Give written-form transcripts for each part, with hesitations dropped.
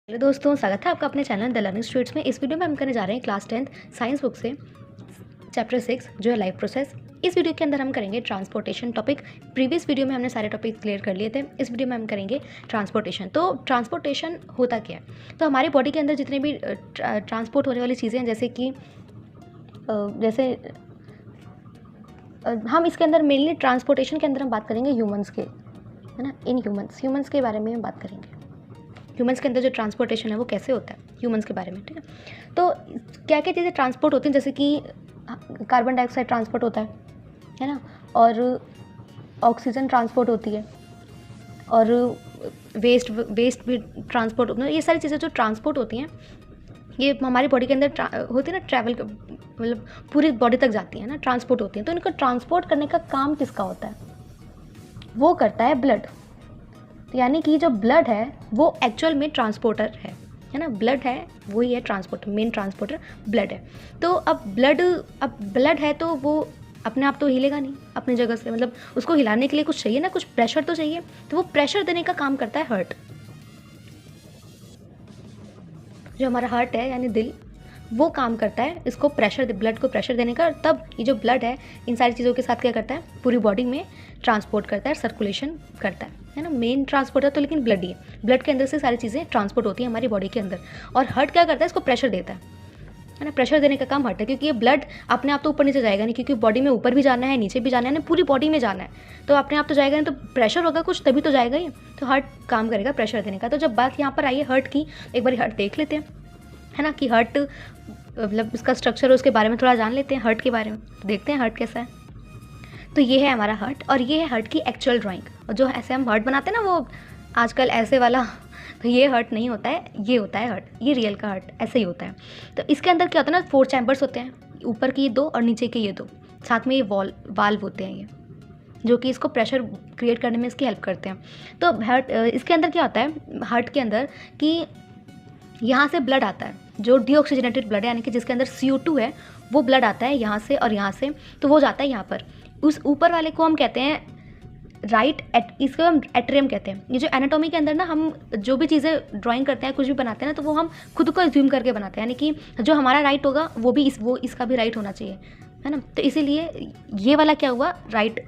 Hello दोस्तों, स्वागत है आपका अपने चैनल द लर्निंग स्ट्रीट्स में। इस वीडियो में हम करने जा रहे हैं क्लास 10th साइंस बुक से चैप्टर 6 जो है लाइफ प्रोसेस। इस वीडियो के अंदर हम करेंगे ट्रांसपोर्टेशन टॉपिक। प्रीवियस वीडियो में हमने सारे टॉपिक क्लियर कर लिए थे। इस वीडियो में हम करेंगे ट्रांसपोर्टेशन। तो ट्रांसपोर्टेशन होता क्या है? तो हमारी बॉडी के अंदर जितने भी ट्रांसपोर्ट होने वाली चीज़ें हैं, जैसे कि हम इसके अंदर मेनली ट्रांसपोर्टेशन के अंदर हम बात करेंगे ह्यूमंस के, है ना। इन ह्यूमंस के बारे में हम बात करेंगे। ह्यूमंस के अंदर जो ट्रांसपोर्टेशन है वो कैसे होता है, ह्यूमंस के बारे में, ठीक है। तो क्या क्या चीज़ें ट्रांसपोर्ट होती हैं, जैसे कि कार्बन डाइऑक्साइड ट्रांसपोर्ट होता है ना, और ऑक्सीजन ट्रांसपोर्ट होती है, और वेस्ट भी ट्रांसपोर्ट होती है। ये सारी चीज़ें जो ट्रांसपोर्ट होती हैं ये हमारी बॉडी के अंदर होती है ना, ट्रैवल मतलब पूरी बॉडी तक जाती है ना, ट्रांसपोर्ट होती है। तो इनको ट्रांसपोर्ट करने का काम किसका होता है? वो करता है ब्लड। यानी कि जो ब्लड है वो एक्चुअल में ट्रांसपोर्टर है ना। ब्लड है वही है ट्रांसपोर्टर, मेन ट्रांसपोर्टर ब्लड है। तो अब ब्लड है तो वो अपने आप तो हिलेगा नहीं अपनी जगह से, मतलब उसको हिलाने के लिए कुछ चाहिए ना, कुछ प्रेशर तो चाहिए। तो वो प्रेशर देने का काम करता है हार्ट। जो हमारा हार्ट है यानी दिल, वो काम करता है इसको प्रेशर, ब्लड को प्रेशर देने का। तब ये जो ब्लड है इन सारी चीज़ों के साथ क्या करता है, पूरी बॉडी में ट्रांसपोर्ट करता है, सर्कुलेशन करता है ना। मेन ट्रांसपोर्टर तो लेकिन ब्लड ही है। ब्लड के अंदर से सारी चीज़ें ट्रांसपोर्ट होती हैं हमारी बॉडी के अंदर। और हार्ट क्या करता है, इसको प्रेशर देता है ना। प्रेशर देने का काम हार्ट है, क्योंकि ये ब्लड अपने आप तो ऊपर नीचे जाएगा नहीं, क्योंकि बॉडी में ऊपर भी जाना है, नीचे भी जाना है ना, पूरी बॉडी में जाना है। तो अपने आप तो जाएगा नहीं, तो प्रेशर होगा कुछ तभी तो जाएगा ही। तो हार्ट काम करेगा प्रेशर देने का। तो जब बात यहाँ पर आई है हार्ट की, एक बार हार्ट देख लेते हैं, है ना, कि हार्ट मतलब इसका स्ट्रक्चर है उसके बारे में थोड़ा जान लेते हैं। हार्ट के बारे में देखते हैं हार्ट कैसा है। तो ये है हमारा हार्ट, और ये है हार्ट की एक्चुअल ड्राइंग। और जो ऐसे हम हार्ट बनाते हैं ना वो आजकल ऐसे वाला, तो ये हार्ट नहीं होता है, ये होता है हार्ट, ये रियल का हार्ट ऐसे ही होता है। तो इसके अंदर क्या होता है ना, 4 चैम्बर्स होते हैं, ऊपर के ये 2 और नीचे के ये 2, साथ में ये वाल्व होते हैं, ये जो कि इसको प्रेशर क्रिएट करने में इसकी हेल्प करते हैं। तो हार्ट इसके अंदर क्या होता है, हार्ट के अंदर कि यहाँ से ब्लड आता है, जो डीऑक्सीजनेटेड ब्लड है, यानी कि जिसके अंदर CO2 है, वो ब्लड आता है यहाँ से और यहाँ से। तो वो जाता है यहाँ पर। उस ऊपर वाले को हम कहते हैं इसको हम एट्रियम कहते हैं। ये जो एनाटॉमी के अंदर ना हम जो भी चीज़ें ड्राइंग करते हैं, कुछ भी बनाते हैं ना, तो वो हम खुद को एज्यूम करके बनाते हैं, यानी कि जो हमारा राइट होगा वो भी इसका भी राइट होना चाहिए, है ना। तो इसीलिए ये वाला क्या हुआ, राइट,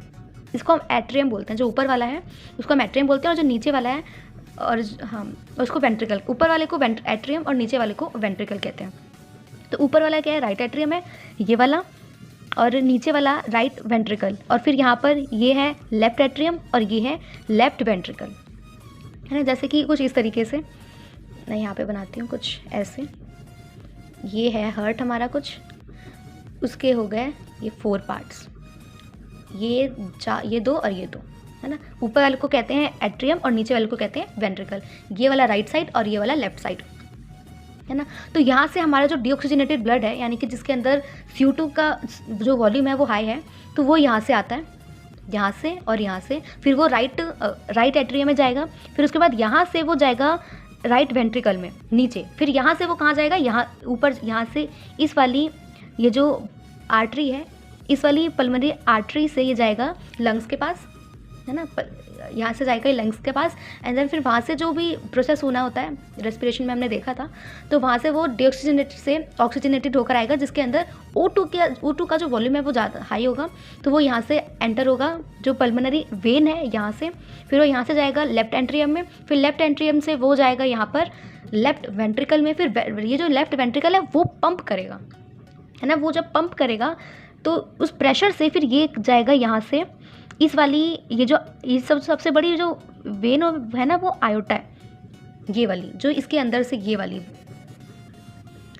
इसको हम एट्रियम बोलते हैं। जो ऊपर वाला है उसको हम एट्रियम बोलते हैं, और जो नीचे वाला है और हम उसको वेंट्रिकल, ऊपर वाले को एट्रियम और नीचे वाले को वेंट्रिकल कहते हैं। तो ऊपर वाला क्या है, राइट एट्रियम है ये वाला, और नीचे वाला राइट वेंट्रिकल, और फिर यहाँ पर ये है लेफ्ट एट्रियम और ये है लेफ्ट वेंट्रिकल, है ना। जैसे कि कुछ इस तरीके से मैं यहाँ पे बनाती हूँ कुछ ऐसे। ये है हार्ट हमारा, कुछ उसके हो गए ये 4 पार्ट्स, ये 2 और ये 2, है ना। ऊपर वाले को कहते हैं एट्रियम और नीचे वाले को कहते हैं वेंट्रिकल। ये वाला राइट साइड और ये वाला लेफ्ट साइड, है ना। तो यहाँ से हमारा जो डीऑक्सीजनेटेड ब्लड है, यानी कि जिसके अंदर CO2 का जो वॉल्यूम है वो हाई है, तो वो यहाँ से आता है, यहाँ से और यहाँ से। फिर वो राइट एट्रियम में जाएगा, फिर उसके बाद यहाँ से वो जाएगा राइट वेंट्रिकल में नीचे। फिर यहाँ से वो कहाँ जाएगा, यहाँ ऊपर, यहाँ से इस वाली ये जो आर्टरी है, इस वाली पल्मोनरी आर्टरी से ये जाएगा लंग्स के पास, है ना। यहाँ से जाएगा लंग्स के पास, एंड देन फिर वहाँ से जो भी प्रोसेस होना होता है, रेस्पिरेशन में हमने देखा था, तो वहाँ से वो डीऑक्सीजनेटेड से ऑक्सीजनेटेड होकर आएगा, जिसके अंदर O2 का जो वॉल्यूम है वो ज़्यादा हाई होगा। तो वो यहाँ से एंटर होगा जो पल्मोनरी वेन है यहाँ से, फिर वो यहाँ से जाएगा लेफ्ट एंट्रियम में, फिर लेफ्ट एंट्रियम से वो जाएगा यहाँ पर लेफ्ट वेंट्रिकल में। फिर ये जो लेफ्ट वेंट्रिकल है वो पंप करेगा, है ना। वो जब पंप करेगा तो उस प्रेशर से फिर ये जाएगा यहाँ से इस वाली, ये सबसे बड़ी जो वेन है ना वो आयोटा है, ये वाली जो इसके अंदर से, ये वाली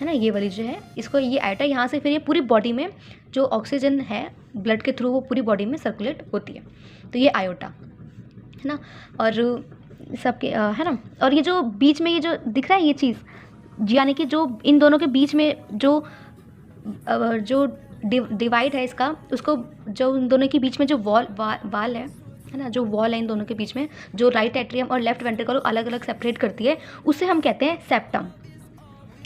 है ना, ये वाली जो है, इसको ये आयोटा, यहाँ से फिर ये पूरी बॉडी में जो ऑक्सीजन है ब्लड के थ्रू वो पूरी बॉडी में सर्कुलेट होती है। तो ये आयोटा है ना, और सबके है ना। और ये जो बीच में ये जो दिख रहा है ये चीज़, यानी कि जो इन दोनों के बीच में जो डिवाइड है इसका, उसको जो इन दोनों के बीच में जो वाल है ना, जो वॉल है इन दोनों के बीच में, जो राइट एट्रियम और लेफ्ट वेंट्रिकल को अलग अलग सेपरेट करती है, उसे हम कहते हैं सेप्टम,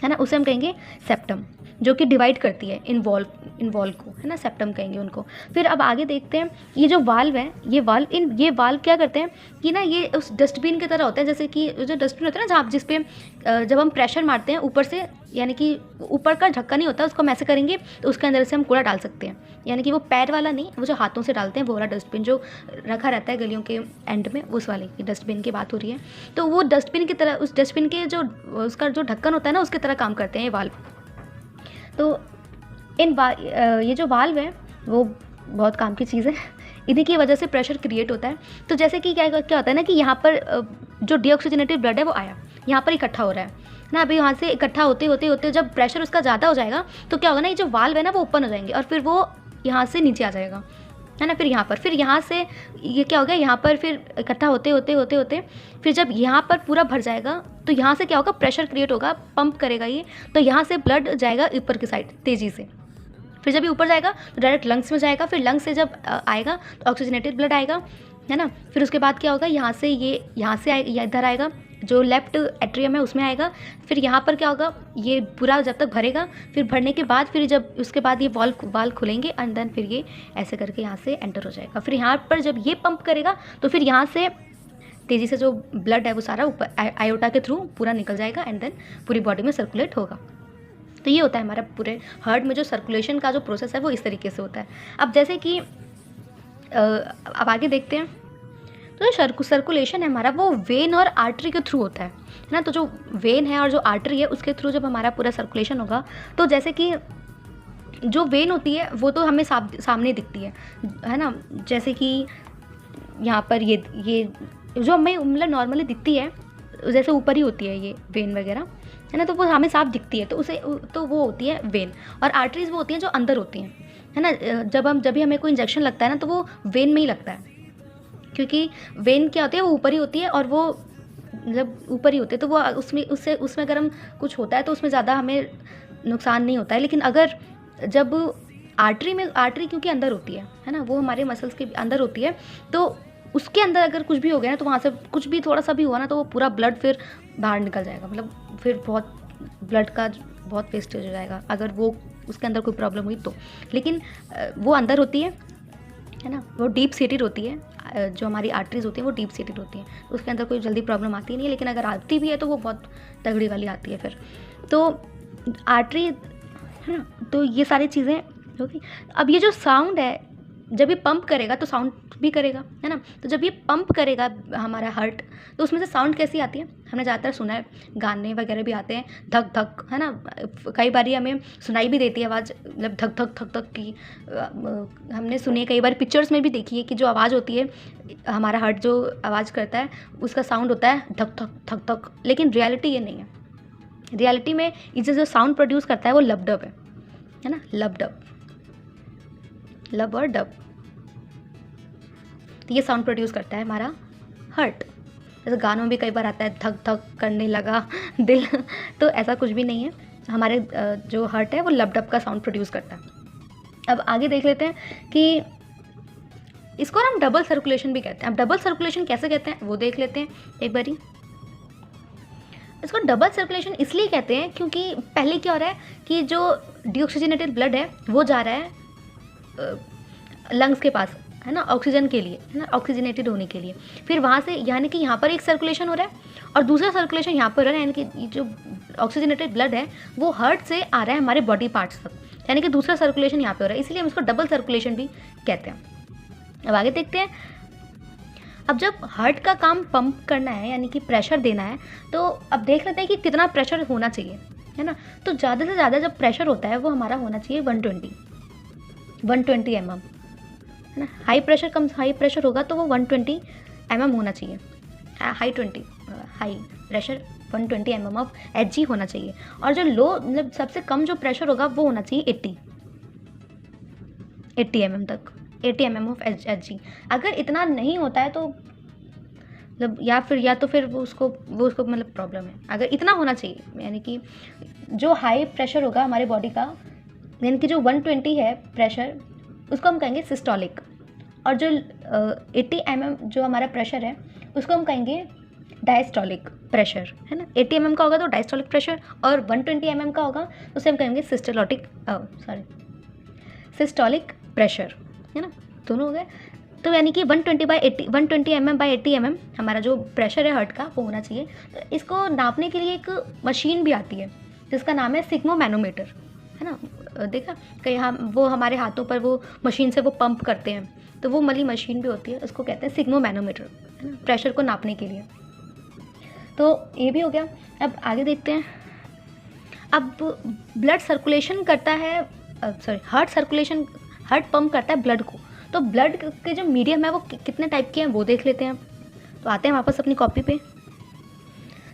है ना, उसे हम कहेंगे सेप्टम। जो कि डिवाइड करती है इन वॉल्व को, है ना, सेप्टम कहेंगे उनको। फिर अब आगे देखते हैं, ये जो वाल्व है, ये वाल्व क्या करते हैं कि ना ये उस डस्टबिन की तरह होता है, जैसे कि जो डस्टबिन होता है ना, जहाँ जिस पे जब हम प्रेशर मारते हैं ऊपर से, यानी कि ऊपर का ढक्कन नहीं होता, उसको हम ऐसे करेंगे तो उसके अंदर से हम कूड़ा डाल सकते हैं, यानी कि वो पैर वाला नहीं, वो जो हाथों से डालते हैं वो वाला डस्टबिन जो रखा रहता है गलियों के एंड में, उस वाले की डस्टबिन की बात हो रही है। तो वो डस्टबिन की तरह, उस डस्टबिन के जो उसका जो ढक्कन होता है ना, उसकी तरह काम करते हैं ये वाल्व। तो ये जो वाल्व है वो बहुत काम की चीज़ है, इन्हीं की वजह से प्रेशर क्रिएट होता है। तो जैसे कि क्या होता है ना कि यहाँ पर जो डीऑक्सीजनेटेड ब्लड है वो आया, यहाँ पर इकट्ठा हो रहा है ना। अभी यहाँ से इकट्ठा होते होते जब प्रेशर उसका ज़्यादा हो जाएगा तो क्या होगा ना, ये जो वाल्व है ना वो ओपन हो जाएंगे और फिर वो यहाँ से नीचे आ जाएगा, है ना। फिर यहाँ से ये क्या हो गया, यहाँ पर फिर इकट्ठा होते फिर जब यहाँ पर पूरा भर जाएगा तो यहाँ से क्या होगा, प्रेशर क्रिएट होगा, पंप करेगा ये, तो यहाँ से ब्लड जाएगा ऊपर की साइड तेज़ी से। फिर जब ये ऊपर जाएगा तो डायरेक्ट लंग्स में जाएगा, फिर लंग्स से जब आएगा तो ऑक्सीजनेटेड ब्लड आएगा, है ना। फिर उसके बाद क्या होगा, यहाँ से इधर आएगा, जो लेफ्ट एट्रियम है उसमें आएगा। फिर यहाँ पर क्या होगा, ये पूरा जब तक भरेगा, फिर भरने के बाद फिर जब उसके बाद ये वाल्व खुलेंगे एंड देन फिर ये ऐसे करके यहाँ से एंटर हो जाएगा। फिर यहाँ पर जब ये पंप करेगा तो फिर यहाँ से तेज़ी से जो ब्लड है वो सारा ऊपर आयोटा के थ्रू पूरा निकल जाएगा एंड देन पूरी बॉडी में सर्कुलेट होगा। तो ये होता है हमारा पूरे हार्ट में जो सर्कुलेशन का जो प्रोसेस है वो इस तरीके से होता है। अब जैसे कि अब आगे देखते हैं, तो जो सर्कुलेशन है हमारा वो वेन और आर्टरी के थ्रू होता है ना। तो जो वेन है और जो आर्टरी है उसके थ्रू जब हमारा पूरा सर्कुलेशन होगा, तो जैसे कि जो वेन होती है वो तो हमें सामने दिखती है ना। जैसे कि यहाँ पर ये जो हमें मतलब नॉर्मली दिखती है, जैसे ऊपर ही होती है ये वेन वगैरह, है ना, तो वो हमें साफ दिखती है, तो वो होती है वेन। और आर्टरीज वो होती हैं जो अंदर होती हैं, है ना। जब भी हमें कोई इंजेक्शन लगता है ना तो वो वेन में ही लगता है, क्योंकि वेन क्या होती है, वो ऊपर ही होती है और वो मतलब ऊपर ही होते हैं, तो वो उसमें अगर हम कुछ होता है तो उसमें ज़्यादा हमें नुकसान नहीं होता है। लेकिन अगर जब आर्टरी क्योंकि अंदर होती है ना, वो हमारे मसल्स के अंदर होती है, तो उसके अंदर अगर कुछ भी हो गया ना तो वहाँ से कुछ भी थोड़ा सा भी हुआ ना तो वो पूरा ब्लड फिर बाहर निकल जाएगा, मतलब फिर बहुत ब्लड का बहुत वेस्टेज हो जाएगा अगर वो उसके अंदर कोई प्रॉब्लम हुई तो। लेकिन वो अंदर होती है ना, वो डीप सीटेड होती है, जो हमारी आर्टरीज होती हैं वो डीप सीटेड होती हैं, तो उसके अंदर कोई जल्दी प्रॉब्लम आती नहीं है। लेकिन अगर आती भी है तो वो बहुत तगड़ी वाली आती है फिर। तो आर्टरी, है ना, तो ये सारी चीज़ें होगी। अब ये जो साउंड है, जब ये पंप करेगा तो साउंड भी करेगा, है ना। तो जब ये पंप करेगा हमारा हार्ट, तो उसमें से साउंड कैसी आती है, हमने ज़्यादातर सुना है, गाने वगैरह भी आते हैं, धक धक, है ना। कई बार हमें सुनाई भी देती है आवाज़, मतलब धक धक धक धक की हमने सुनी है, कई बार पिक्चर्स में भी देखी है कि जो आवाज़ होती है, हमारा हार्ट जो आवाज़ करता है उसका साउंड होता है धक धक धक धक। लेकिन रियलिटी ये नहीं है। रियलिटी में इसे जो साउंड प्रोड्यूस करता है वो लब डब है ना, लब और डब, तो ये साउंड प्रोड्यूस करता है हमारा हार्ट। जैसे गानों में भी कई बार आता है धक धक करने लगा दिल, तो ऐसा कुछ भी नहीं है। हमारे जो हार्ट है वो लब डब का साउंड प्रोड्यूस करता है। अब आगे देख लेते हैं कि इसको हम डबल सर्कुलेशन भी कहते हैं। अब डबल सर्कुलेशन कैसे कहते हैं वो देख लेते हैं एक बारी। इसको डबल सर्कुलेशन इसलिए कहते हैं क्योंकि पहले क्या हो रहा है कि जो डीऑक्सीजनेटेड ब्लड है वो जा रहा है लंग्स के पास, है ना, ऑक्सीजन के लिए, है ना, ऑक्सीजनेटेड होने के लिए। फिर वहाँ से यानी कि यहाँ पर एक सर्कुलेशन हो रहा है और दूसरा सर्कुलेशन यहाँ पर हो रहा है, यानी कि जो ऑक्सीजनेटेड ब्लड है वो हार्ट से आ रहा है हमारे बॉडी पार्ट्स तक, यानी कि दूसरा सर्कुलेशन यहाँ पे हो रहा है, इसलिए हम इसको डबल सर्कुलेशन भी कहते हैं। अब आगे देखते हैं। अब जब हार्ट का काम पंप करना है यानी कि प्रेशर देना है, तो अब देख लेते हैं कि कितना प्रेशर होना चाहिए, है ना। तो ज़्यादा से ज़्यादा जब प्रेशर होता है वो हमारा होना चाहिए 120 mm, है ना। हाई प्रेशर होगा तो वो 120 mm होना चाहिए। High pressure 120 mm of Hg होना चाहिए। और जो लो मतलब सबसे कम जो प्रेशर होगा वो होना चाहिए 80 mm तक, 80 mm ऑफ Hg। अगर इतना नहीं होता है तो मतलब या तो फिर वो उसको मतलब प्रॉब्लम है। अगर इतना होना चाहिए, यानी कि जो हाई प्रेशर होगा हमारे बॉडी का, यानी कि जो 120 है प्रेशर, उसको हम कहेंगे सिस्टोलिक। और जो 80 mm जो हमारा प्रेशर है उसको हम कहेंगे डायस्टोलिक प्रेशर, है ना। 80 mm का होगा तो डायस्टोलिक प्रेशर, और 120 mm का होगा तो उसे हम कहेंगे सिस्टोलिक प्रेशर, है ना। दोनों हो गए। तो यानी कि 120 mm by 80 mm हमारा जो प्रेशर है हार्ट का वो होना चाहिए। तो इसको नापने के लिए एक मशीन भी आती है जिसका नाम है सिग्मोमैनोमीटर, है ना। देखा कहीं हम वो हमारे हाथों पर वो मशीन से वो पंप करते हैं, तो वो वाली मशीन भी होती है, उसको कहते हैं सिग्मोमैनोमीटर, है ना, प्रेशर को नापने के लिए। तो ये भी हो गया। अब आगे देखते हैं। अब ब्लड सर्कुलेशन करता है, हार्ट पंप करता है ब्लड को। तो ब्लड के जो मीडियम है वो कितने टाइप के हैं वो देख लेते हैं। तो आते हैं वापस अपनी कॉपी पे।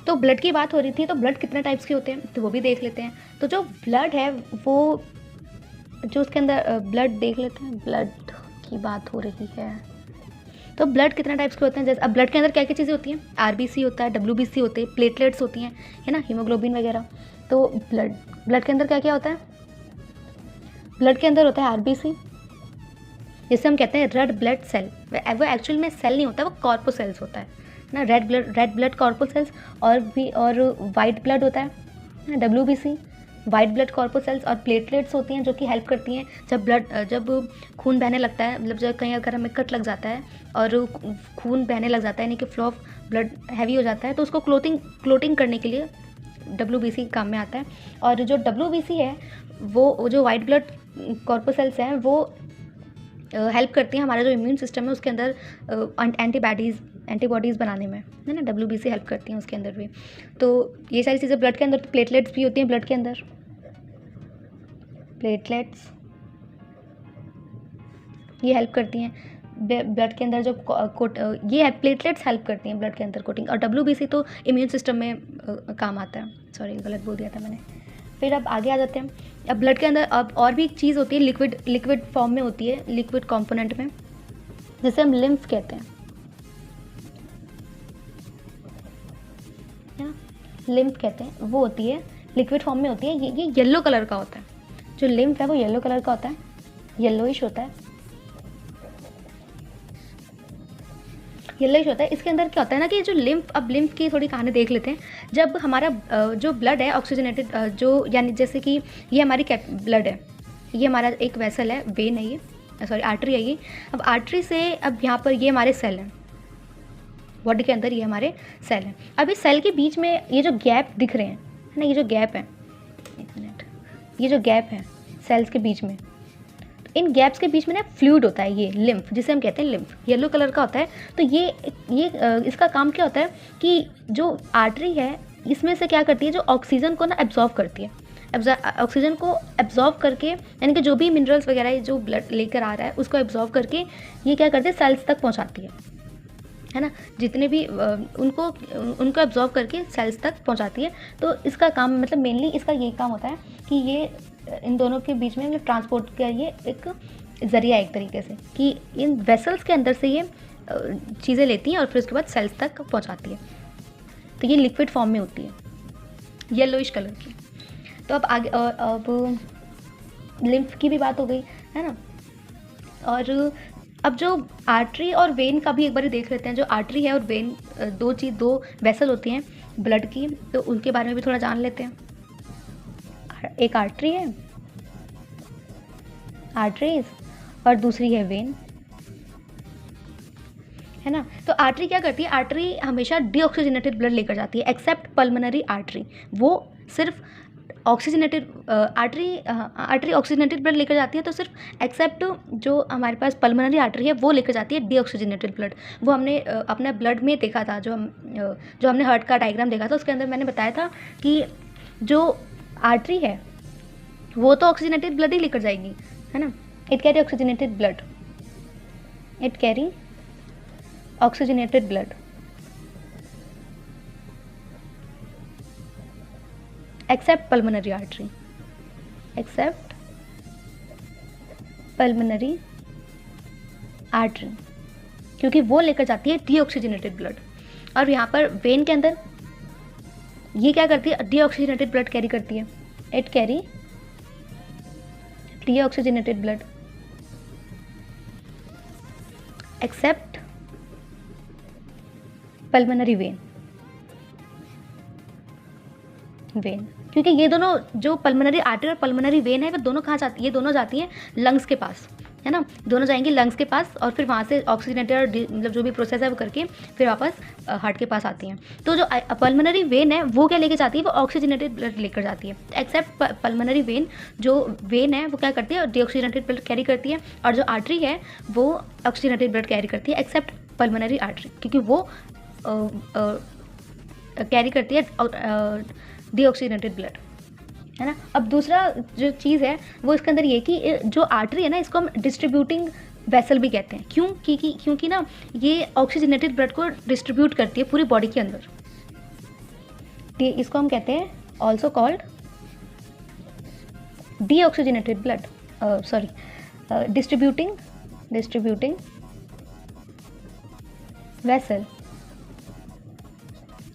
तो ब्लड की बात हो रही थी, तो ब्लड कितने टाइप्स के होते हैं तो वो भी देख लेते हैं। तो जो ब्लड है वो जो उसके अंदर ब्लड देख लेते हैं, ब्लड की बात हो रही है। तो ब्लड कितने टाइप्स के होते हैं, जैसे अब ब्लड के अंदर क्या क्या चीज़ें होती हैं, आरबीसी होता है, डब्ल्यूबीसी होते हैं, प्लेटलेट्स होती हैं, है ना, हीमोग्लोबिन वगैरह। तो ब्लड के अंदर क्या क्या होता है, ब्लड के अंदर होता है आरबीसी, जिसे हम कहते हैं रेड ब्लड सेल। वो एक्चुअल में सेल नहीं होता, वो कॉर्पोसेल्स होता है ना, रेड ब्लड कॉर्पोसेल्स। और वाइट ब्लड होता है डब्ल्यूबीसी, वाइट ब्लड कॉर्पोसेल्स। और प्लेटलेट्स होती हैं जो कि हेल्प करती हैं जब खून बहने लगता है, मतलब जब कहीं अगर हमें कट लग जाता है और खून बहने लग जाता है, यानी कि फ्लो ऑफ ब्लड हैवी हो जाता है, तो उसको क्लोटिंग करने के लिए डब्ल्यूबीसी काम में आता है। और जो डब्ल्यूबीसी है वो जो वाइट ब्लड कॉर्पोसेल्स हैं वो हेल्प करती हैं हमारा जो इम्यून सिस्टम है उसके अंदर एंटीबॉडीज़ बनाने में, है ना। डब्ल्यूबीसी हेल्प करती हैं उसके अंदर भी। तो ये सारी चीज़ें ब्लड के अंदर। तो प्लेटलेट्स भी होती हैं ब्लड के अंदर, प्लेटलेट्स ये हेल्प करती हैं ब्लड के अंदर जो ये प्लेटलेट्स हेल्प करती हैं ब्लड के अंदर कोटिंग। और डब्ल्यूबीसी तो इम्यून सिस्टम में काम आता है। सॉरी गलत बोल दिया था मैंने। फिर अब आगे आ जाते हैं। अब ब्लड के अंदर अब और भी एक चीज़ होती है, लिक्विड फॉर्म में होती है, लिक्विड कंपोनेंट में, जिसे हम लिम्फ कहते हैं, है ना, लिम्फ कहते हैं। वो होती है लिक्विड फॉर्म में होती है, ये येलो कलर का होता है। जो लिम्फ है वो येलो कलर का होता है, येलोइश होता है, येलोइश होता है। इसके अंदर क्या होता है ना कि जो लिम्फ की थोड़ी कहानी देख लेते हैं। जब हमारा जो ब्लड है ऑक्सीजनेटेड, जो यानी जैसे कि ये हमारी ब्लड है, ये हमारा एक वेसल है, वेन है ये, सॉरी आर्टरी है ये। अब आर्टरी से अब यहाँ पर ये हमारे सेल हैं, बॉडी के अंदर ये हमारे सेल हैं। अब इस सेल के बीच में ये जो गैप दिख रहे हैं, है ना, ये जो गैप है, एक मिनट, ये जो गैप है सेल्स के बीच में, इन गैप्स के बीच में ना फ्लूइड होता है, ये लिम्फ, जिसे हम कहते हैं लिम्फ, येलो कलर का होता है। तो ये इसका काम क्या होता है कि जो आर्टरी है इसमें से क्या करती है, जो ऑक्सीजन को ना एब्जॉर्व करती है, ऑक्सीजन को एब्जॉर्व करके, यानी कि जो भी मिनरल्स वगैरह जो ब्लड लेकर आ रहा है उसको एब्जॉर्व करके ये क्या करती है, सेल्स तक पहुंचाती है ना, जितने भी उनको एब्जॉर्व करके सेल्स तक पहुंचाती है। तो इसका काम मतलब मेनली इसका ये काम होता है कि ये इन दोनों के बीच में ट्रांसपोर्ट का ये एक ज़रिया है एक तरीके से, कि इन वेसल्स के अंदर से ये चीज़ें लेती हैं और फिर उसके बाद सेल्स तक पहुंचाती है। तो ये लिक्विड फॉर्म में होती है, येलोइश कलर की। तो अब आगे अब लिम्फ की भी बात हो गई, है ना। और अब जो आर्टरी और वेन का भी एक बार देख लेते हैं। जो आर्टरी है और वेन दो वेसल होती हैं ब्लड की, तो उनके बारे में भी थोड़ा जान लेते हैं। एक आर्टरी है, आर्टरीज, और दूसरी है वेन, है ना। तो आर्टरी क्या करती है, आर्टरी हमेशा डीऑक्सीजनेटेड ब्लड लेकर जाती है, एक्सेप्ट पल्मोनरी आर्टरी। वो सिर्फ ऑक्सीजनेटेड आर्टरी ऑक्सीजनेटेड ब्लड लेकर जाती है, तो सिर्फ एक्सेप्ट जो हमारे पास पल्मोनरी आर्टरी है वो लेकर जाती है डीऑक्सीजनेटेड ब्लड। वो हमने अपने ब्लड में देखा था, जो हमने हार्ट का डायग्राम देखा था, उसके अंदर मैंने बताया था कि जो आर्टरी है वो तो ऑक्सीजनेटेड ब्लड ही लेकर जाएगी, है ना। It carry oxygenated blood, it carry oxygenated blood accept pulmonary artery, accept pulmonary artery, क्योंकि वो लेकर जाती है डीऑक्सीजनेटेड ब्लड। और यहाँ पर वेन के अंदर ये क्या करती है, डीऑक्सीजनेटेड ब्लड कैरी करती है, it carry deoxygenated blood accept pulmonary vein, when, क्योंकि ये दोनों जो पल्मोनरी आर्टरी और पल्मोनरी वेन है वो दोनों कहाँ जाती है, ये दोनों जाती हैं लंग्स के पास, है ना, दोनों जाएंगी लंग्स के पास और फिर वहाँ से ऑक्सीजनेटेड मतलब जो भी प्रोसेस है वो करके फिर वापस हार्ट के पास आती हैं। तो जो पल्मोनरी वेन है वो क्या लेके जाती है, वो ऑक्सीजनेटेड ब्लड लेकर जाती है, एक्सेप्ट पल्मोनरी वेन, जो वेन है वो क्या करती है, डीऑक्सीजनेटेड ब्लड कैरी करती है, और जो आर्टरी है वो ऑक्सीजनेटेड ब्लड कैरी करती है, एक्सेप्ट पल्मोनरी आर्टरी, क्योंकि वो कैरी करती है डीऑक्सीजनेटेड ब्लड, है ना। अब दूसरा जो चीज़ है वो इसके अंदर ये कि जो आर्टरी है ना, इसको हम डिस्ट्रीब्यूटिंग वेसल भी कहते हैं। क्यों? क्योंकि ना ये ऑक्सीजनेटेड ब्लड को डिस्ट्रीब्यूट करती है पूरी बॉडी के अंदर। इसको हम कहते हैं also called deoxygenated blood, sorry distributing vessel,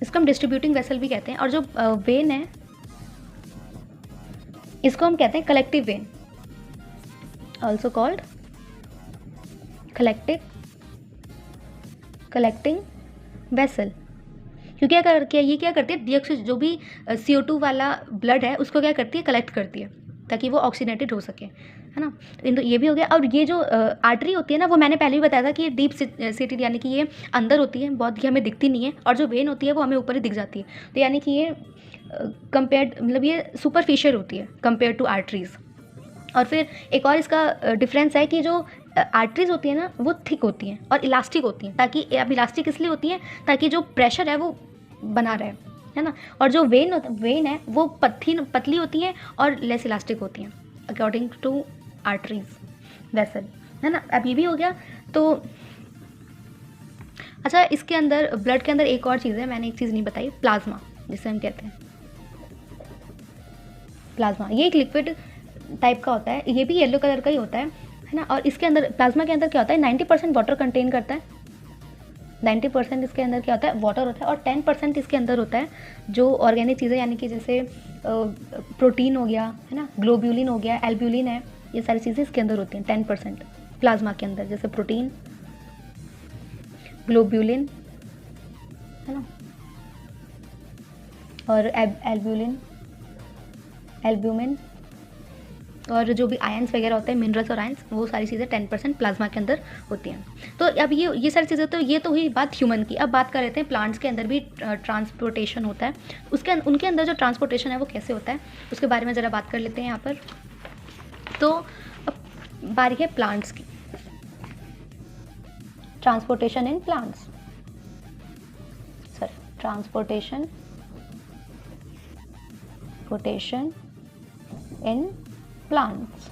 इसको हम डिस्ट्रीब्यूटिंग वेसल भी कहते हैं। और जो वेन है इसको हम कहते हैं collective when, also called collecting vessel. क्योंकि ये क्या करती है, डीऑक्सीजन जो भी CO2 वाला ब्लड है उसको क्या करती है, कलेक्ट करती है ताकि वो ऑक्सीजनेटेड हो सके, है ना। तो ये भी हो गया। और ये जो आर्टरी होती है ना, वो मैंने पहले भी बताया था कि ये डीप सीटेड यानी कि ये अंदर होती है, बहुत ही हमें दिखती नहीं है, और जो वेन होती है वो हमें ऊपर ही दिख जाती है। तो यानी कि ये कंपेयर्ड मतलब ये सुपरफिशियल होती है कंपेयर टू आर्टरीज़। और फिर एक और इसका डिफरेंस है कि जो आर्टरीज होती है ना वो थिक होती हैं और इलास्टिक होती हैं, ताकि अब इलास्टिक इसलिए होती हैं ताकि जो प्रेशर है वो बना रहे, है ना। और जो वेन है वो पतली होती हैं और लेस इलास्टिक होती हैं अकॉर्डिंग टू आर्टरीज वेसल, है ना। अब ये भी हो गया। तो अच्छा, इसके अंदर ब्लड के अंदर एक और चीज़ है, मैंने एक चीज़ नहीं बताई, प्लाज्मा जिसे हम कहते हैं। प्लाज्मा ये एक लिक्विड टाइप का होता है, ये भी येलो कलर का ही होता है ना। और इसके अंदर प्लाज्मा के अंदर क्या होता है, 90% वाटर कंटेन करता है, 90% इसके अंदर क्या होता है, वाटर होता है, और 10% इसके अंदर होता है जो ऑर्गेनिक चीज़ें, यानी कि जैसे प्रोटीन हो गया, है ना, ग्लोब्यूलिन हो गया, एल्ब्यूलिन है, ये सारी चीज़ें इसके अंदर होती हैं 10% प्लाज्मा के अंदर, जैसे प्रोटीन, ग्लोब्यूलिन, है ना, और एल्ब्यूमिन, और जो भी आयंस वगैरह होते हैं, मिनरल्स और आयंस, वो सारी चीज़ें 10% प्लाज्मा के अंदर होती हैं। तो अब ये सारी चीज़ें, तो ये तो हुई बात ह्यूमन की। अब बात कर लेते हैं प्लांट्स के अंदर भी ट्रांसपोर्टेशन होता है, उनके अंदर जो ट्रांसपोर्टेशन है वो कैसे होता है उसके बारे में ज़रा बात कर लेते हैं यहाँ पर। तो अब बारी है प्लांट्स की, transportation in plants, transportation in plants.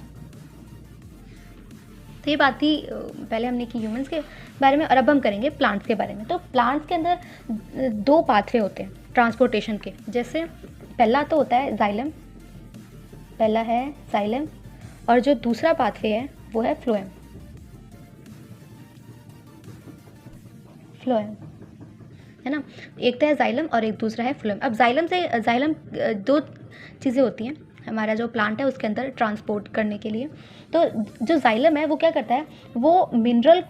तो ये बात थी पहले हमने की ह्यूमंस के बारे में, और अब हम करेंगे प्लांट्स के बारे में। तो प्लांट्स के अंदर 2 पाथवे होते हैं ट्रांसपोर्टेशन के। जैसे पहला तो होता है जाइलम, पहला है जाइलम, और जो दूसरा पाथवे है वो है फ्लोएम, है ना। एक तो है जाइलम और एक दूसरा है फ्लोएम। अब जाइलम 2 चीज़ें होती हैं हमारा जो प्लांट है उसके अंदर ट्रांसपोर्ट करने के लिए। तो जो जाइलम है वो क्या करता है, वो मिनरल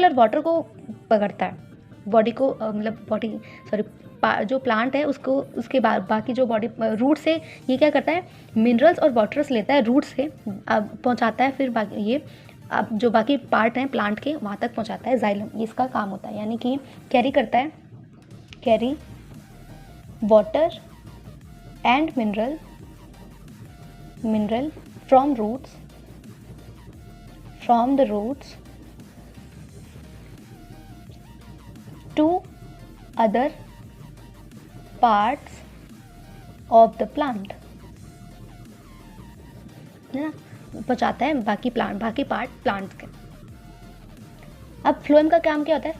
और वाटर को पकड़ता है, बॉडी को जो प्लांट है उसको, उसके बाद बाकी जो बॉडी रूट से ये क्या करता है, मिनरल्स और वाटर्स लेता है रूट से, अब पहुंचाता है, फिर बाकी ये अब जो बाकी पार्ट हैं प्लांट के वहाँ तक पहुँचाता है जाइलम, ये इसका काम होता है। यानी कि कैरी करता है, carry water and mineral from the roots to other parts of the plant, है ना, पहुँचाता है बाकी पार्ट प्लांट्स के। अब फ्लोएम का काम क्या होता है,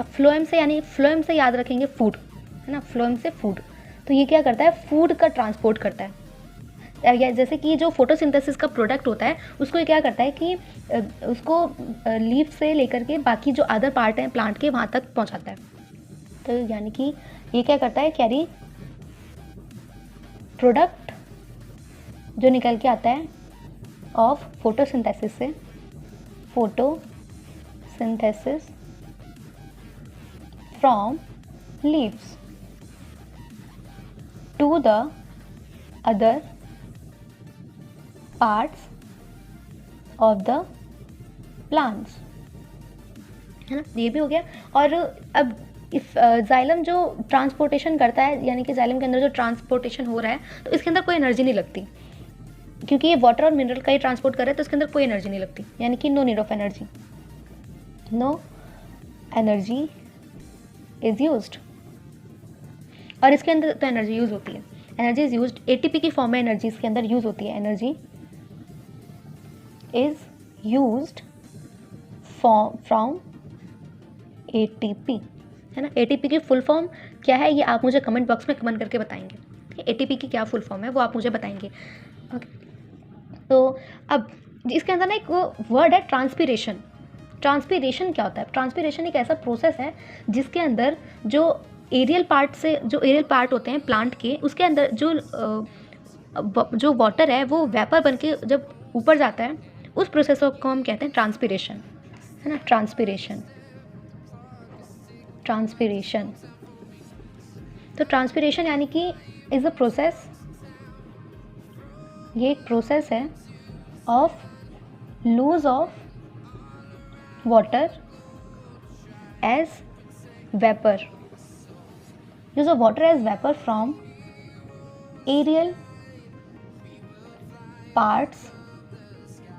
फ्लोएम से याद रखेंगे फूड, है ना, फ्लोएम से फूड। तो ये क्या करता है, फूड का ट्रांसपोर्ट करता है। जैसे कि जो फोटोसिंथेसिस का प्रोडक्ट होता है उसको ये क्या करता है कि उसको लीफ से लेकर के बाकी जो अदर पार्ट हैं प्लांट के वहाँ तक पहुँचाता है। तो यानी कि ये क्या करता है, कैरी प्रोडक्ट जो निकल के आता है ऑफ फोटोसिंथेसिस से, photosynthesis from leaves, to the other parts of the plants, है ना, ये भी हो गया। और अब इफ जाइलम जो ट्रांसपोर्टेशन करता है, यानी कि जाइलम के अंदर जो ट्रांसपोर्टेशन हो रहा है, तो इसके अंदर कोई एनर्जी नहीं लगती, क्योंकि ये वाटर और मिनरल का ही ट्रांसपोर्ट कर रहा है, तो इसके अंदर कोई एनर्जी नहीं लगती, यानी कि no need of energy, no energy is used. और इसके अंदर तो एनर्जी यूज होती है, एनर्जी इज यूज्ड, एटीपी की फॉर्म में एनर्जी इसके अंदर यूज होती है, energy is used from ATP, है ना। एटीपी की फुल फॉर्म क्या है ये आप मुझे कमेंट बॉक्स में कमेंट करके बताएंगे। एटीपी की क्या फुल फॉर्म है वो आप मुझे बताएंगे। ओके, तो अब इसके अंदर ना एक वर्ड है ट्रांसपीरेशन। ट्रांसपीरेशन क्या होता है? ट्रांसपीरेशन एक ऐसा प्रोसेस है जिसके अंदर जो एरियल पार्ट होते हैं प्लांट के, उसके अंदर जो वाटर है वो वेपर बन के जब ऊपर जाता है, उस प्रोसेस को हम कहते हैं ट्रांसपीरेशन, है ना। ट्रांसपीरेशन तो ट्रांसपीरेशन यानी कि इज अ प्रोसेस, ये एक प्रोसेस है of loose of water as vapour, use of water as vapour from aerial parts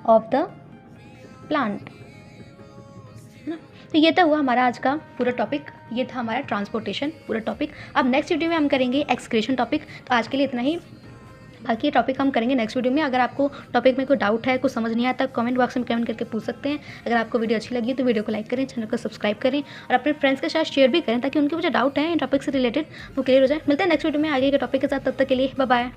of the plant, है ना। तो ये तो हुआ हमारा आज का पूरा टॉपिक, ये था हमारा ट्रांसपोर्टेशन पूरा टॉपिक। अब नेक्स्ट वीडियो में हम करेंगे एक्सक्रीशन टॉपिक। तो आज के लिए इतना ही, बाकी ये टॉपिक हम करेंगे नेक्स्ट वीडियो में। अगर आपको टॉपिक में कोई डाउट है, कुछ समझ नहीं आता, कमेंट बॉक्स में कमेंट करके पूछ सकते हैं। अगर आपको वीडियो अच्छी लगी तो वीडियो को लाइक करें, चैनल को सब्सक्राइब करें और अपने फ्रेंड्स के साथ शेयर भी करें, ताकि उनके जो डाउट है इन टॉपिक से रिलेटेड वो क्लियर हो जाए। मिलते हैं नेक्स्ट वीडियो में आगे के टॉपिक के साथ, तब तक के लिए बाय बाय।